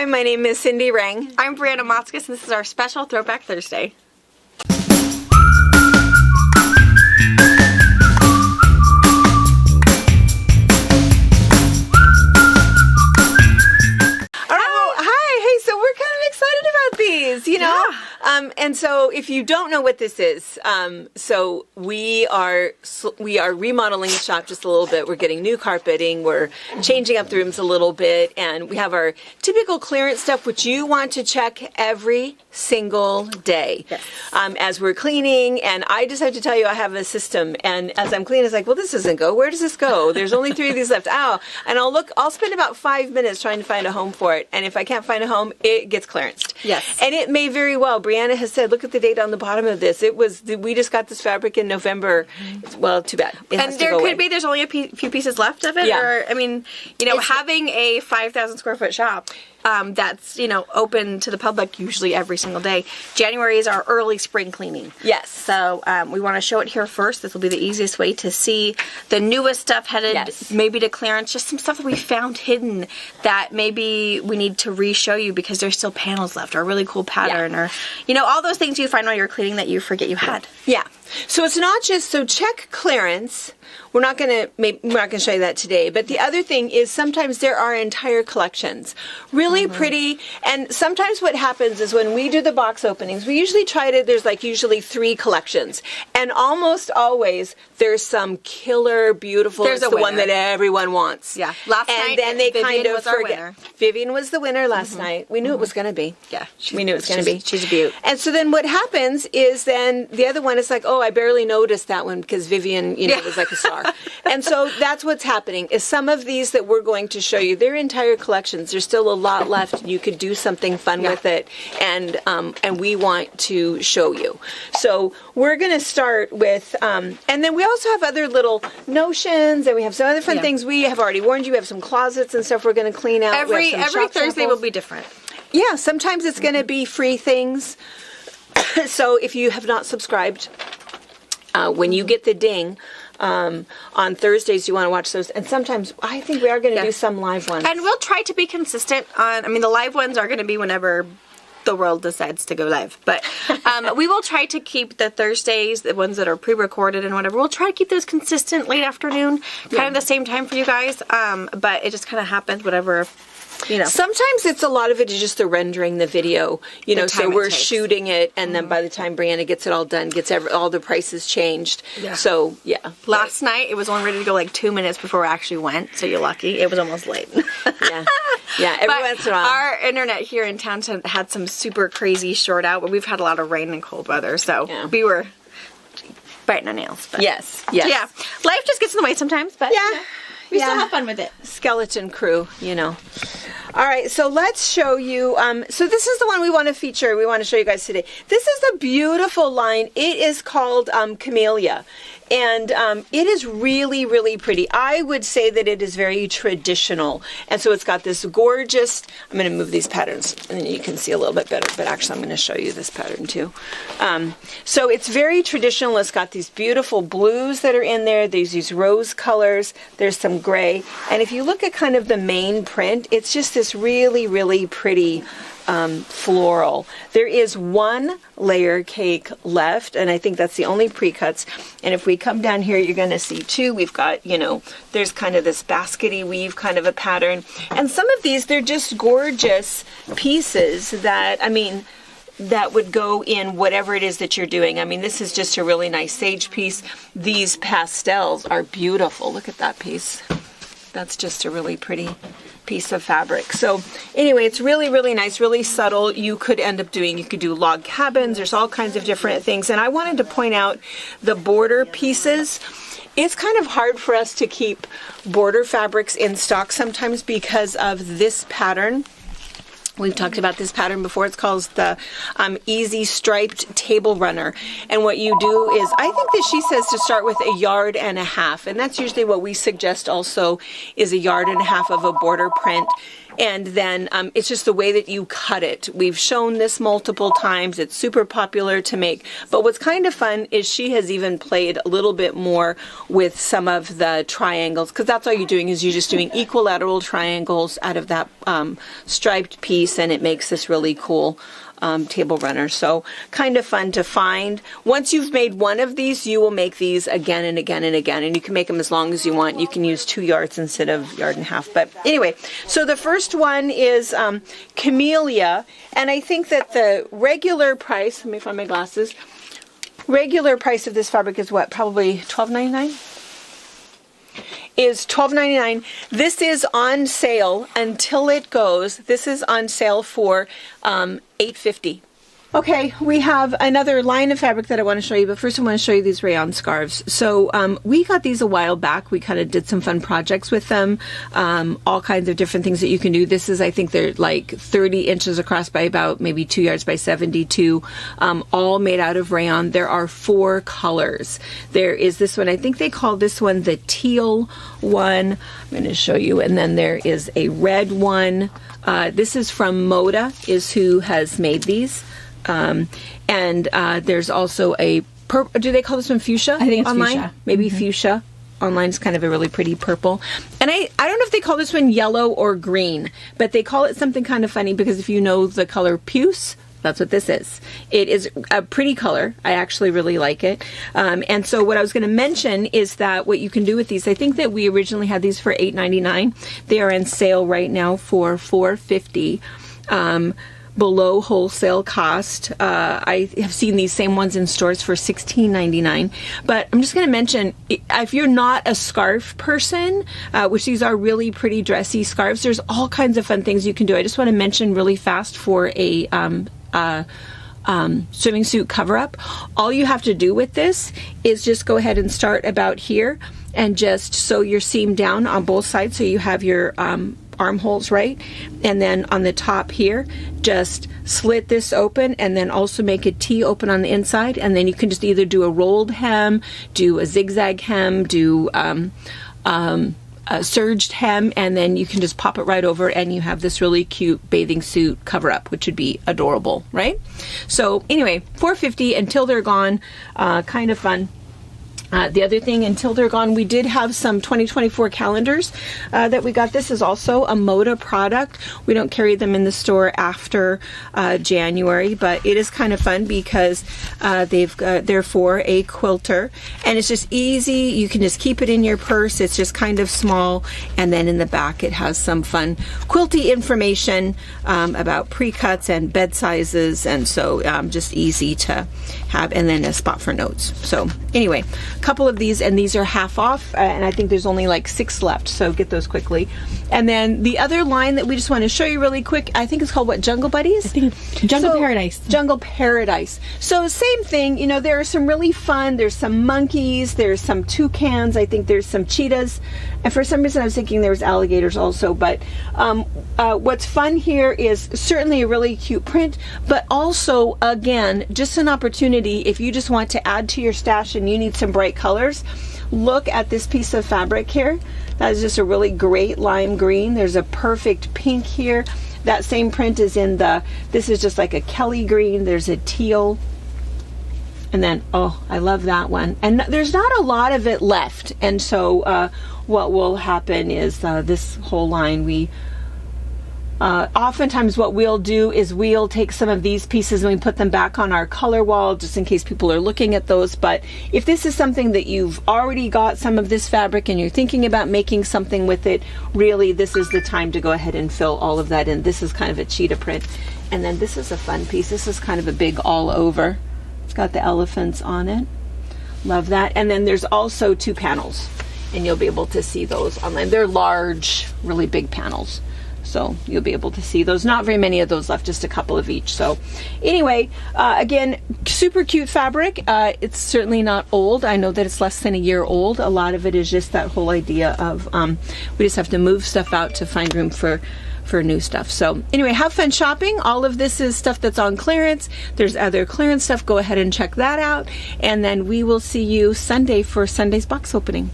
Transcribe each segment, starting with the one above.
Hi, my name is Cindy Rang. I'm Brianna Motzkus, and this is our special Throwback Thursday. And so if you don't know what this is, so we are remodeling the shop just a little bit. We're getting new carpeting. We're changing up the rooms a little bit. And we have our typical clearance stuff, which you want to check every single day. Yes. As we're cleaning. And I just have to tell you, I have a system. And as I'm cleaning, it's like, well, this doesn't go. Where does this go? There's only 3 of these left. Ow. And I'll spend about 5 minutes trying to find a home for it. And if I can't find a home, it gets clearanced. Yes. And it may very well. Brianna has said, look at the date on the bottom of this. We just got this fabric in November. Well, too bad. And there could be, there's only a few pieces left of it. Yeah. Or, I mean, having a 5,000 square foot shop, that's, open to the public usually every single day. January is our early spring cleaning. Yes. So we want to show it here first. This will be the easiest way to see the newest stuff headed maybe to clearance. Just some stuff that we found hidden that maybe we need to re-show you because there's still panels left or a really cool pattern or, all those things you find while you're cleaning that you forget you had. Yeah. So it's not just, check clearance. We're not going to show you that today. But the other thing is sometimes there are entire collections. Really pretty. And sometimes what happens is when we do the box openings, we usually there's usually 3 collections. And almost always there's some killer, beautiful, there's the one that everyone wants. Yeah. Last night, then they Vivian kind of was our winner. Vivian was the winner last night. We knew it was going to be. Yeah. We knew it was going to be. She's a beaut. And so then what happens is then the other one is like, oh, I barely noticed that one because Vivian, was like a star. And so that's what's happening is some of these that we're going to show you, they're entire collections. There's still a lot left. You could do something fun with it. And we want to show you. So we're going to start with, and then we also have other little notions and we have some other fun things. We have already warned you. We have some closets and stuff we're going to clean out. Every Thursday will be different. Yeah, sometimes it's going to be free things. So if you have not subscribed, when you get the ding, on Thursdays, you want to watch those. And sometimes I think we are going to do some live ones. And we'll try to be consistent on, the live ones are going to be whenever the world decides to go live. But we will try to keep the Thursdays, the ones that are pre-recorded and whatever, we'll try to keep those consistent late afternoon, kind of the same time for you guys. But it just kind of happens, whatever. Sometimes it's a lot of it is just the rendering the video, so we're shooting it and then by the time Brianna gets it all done, gets all the prices changed. Yeah. So, yeah. Last night, it was only ready to go 2 minutes before we actually went, so you're lucky. It was almost late. Yeah, every once in a while. Our internet here in town had some super crazy short out, but we've had a lot of rain and cold weather, so we were biting our nails. But yes. Yeah. Life just gets in the way sometimes, but we still have fun with it. Skeleton crew, All right, so let's show you. So this is the one we want to feature. We want to show you guys today. This is a beautiful line. It is called Camellia. And it is really, really pretty. I would say that it is very traditional. And so it's got this gorgeous, I'm going to move these patterns and then you can see a little bit better. But actually, I'm going to show you this pattern too. So it's very traditional. It's got these beautiful blues that are in there. There's these rose colors. There's some gray. And if you look at kind of the main print, it's just this really, really pretty floral. There is 1 layer cake left, and I think that's the only pre-cuts. And if we come down here, you're going to see 2. We've got, there's kind of this baskety weave kind of a pattern. And some of these, they're just gorgeous pieces that, that would go in whatever it is that you're doing. This is just a really nice sage piece. These pastels are beautiful. Look at that piece. That's just a really pretty piece of fabric. So anyway, it's really, really nice, really subtle. You could do log cabins. There's all kinds of different things. And I wanted to point out the border pieces. It's kind of hard for us to keep border fabrics in stock sometimes because of this pattern. We've talked about this pattern before. It's called the Easy Striped Table Runner. And what you do is, I think that she says to start with 1.5 yards. And that's usually what we suggest also is 1.5 yards of a border print. And then it's just the way that you cut it. We've shown this multiple times. It's super popular to make. But what's kind of fun is she has even played a little bit more with some of the triangles, because that's all you're doing is you're just doing equilateral triangles out of that striped piece, and it makes this really cool table runner. So kind of fun to find. Once you've made one of these, you will make these again and again and again, and you can make them as long as you want. You can use 2 yards instead of 1.5 yards. But anyway, so the first one is Camellia, and I think that the regular price, let me find my glasses, regular price of this fabric is what, probably $12.99? Is $12.99. This is on sale until it goes. This is on sale for $8.50. Okay, we have another line of fabric that I want to show you, but first I want to show you these rayon scarves. So we got these a while back. We kind of did some fun projects with them, all kinds of different things that you can do. This is, I think they're like 30 inches across by about maybe 2 yards by 72, all made out of rayon. There are 4 colors. There is this one, I think they call this one the teal one. I'm going to show you. And then there is a red one. This is from Moda, is who has made these. And there's also a purple. Do they call this one fuchsia? I think it's online? fuchsia. Maybe fuchsia. Online is kind of a really pretty purple. And I don't know if they call this one yellow or green, but they call it something kind of funny because if you know the color puce, that's what this is. It is a pretty color. I actually really like it. And so what I was going to mention is that what you can do with these, I think that we originally had these for $8.99. They are on sale right now for $4.50. Below wholesale cost. I have seen these same ones in stores for $16.99. But I'm just going to mention, if you're not a scarf person, which these are really pretty dressy scarves, there's all kinds of fun things you can do. I just want to mention really fast for a swimming suit cover-up. All you have to do with this is just go ahead and start about here and just sew your seam down on both sides so you have your armholes right, and then on the top here just slit this open and then also make a T open on the inside, and then you can just either do a rolled hem, do a zigzag hem, do a surged hem, and then you can just pop it right over and you have this really cute bathing suit cover up, which would be adorable, right? So anyway, $4.50 until they're gone. Kind of fun. The other thing, until they're gone, we did have some 2024 calendars that we got. This is also a Moda product. We don't carry them in the store after January, but it is kind of fun because they're for a quilter, and it's just easy. You can just keep it in your purse. It's just kind of small, and then in the back it has some fun quilty information about pre-cuts and bed sizes, and so just easy to have, and then a spot for notes. So anyway, couple of these, and these are half off, and I think there's only like 6 left, so get those quickly. And then the other line that we just want to show you really quick, I think it's called what, Jungle Buddies? I think Jungle Paradise. Jungle Paradise. So same thing, you know, there are some really fun, there's some monkeys, there's some toucans, I think there's some cheetahs, and for some reason I was thinking there was alligators also, but what's fun here is certainly a really cute print, but also, again, just an opportunity if you just want to add to your stash and you need some bright colors. Look at this piece of fabric here. That is just a really great lime green. There's a perfect pink here. That same print is in this is just like a Kelly green. There's a teal. And then, oh, I love that one. And there's not a lot of it left. And so what will happen is this whole line, oftentimes what we'll do is we'll take some of these pieces and we put them back on our color wall just in case people are looking at those. But if this is something that you've already got some of this fabric and you're thinking about making something with it, really this is the time to go ahead and fill all of that in. This is kind of a cheetah print. And then this is a fun piece. This is kind of a big all over. It's got the elephants on it. Love that. And then there's also 2 panels, and you'll be able to see those online. They're large, really big panels. So you'll be able to see those. Not very many of those left, just a couple of each. So anyway, again, super cute fabric. It's certainly not old. I know that it's less than a year old. A lot of it is just that whole idea of we just have to move stuff out to find room for new stuff. So anyway, have fun shopping. All of this is stuff that's on clearance. There's other clearance stuff. Go ahead and check that out. And then we will see you Sunday for Sunday's box opening.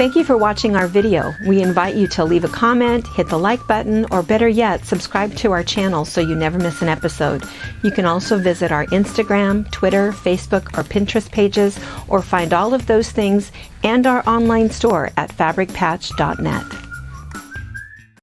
Thank you for watching our video. We invite you to leave a comment, hit the like button, or better yet, subscribe to our channel so you never miss an episode. You can also visit our Instagram, Twitter, Facebook, or Pinterest pages, or find all of those things and our online store at fabricpatch.net.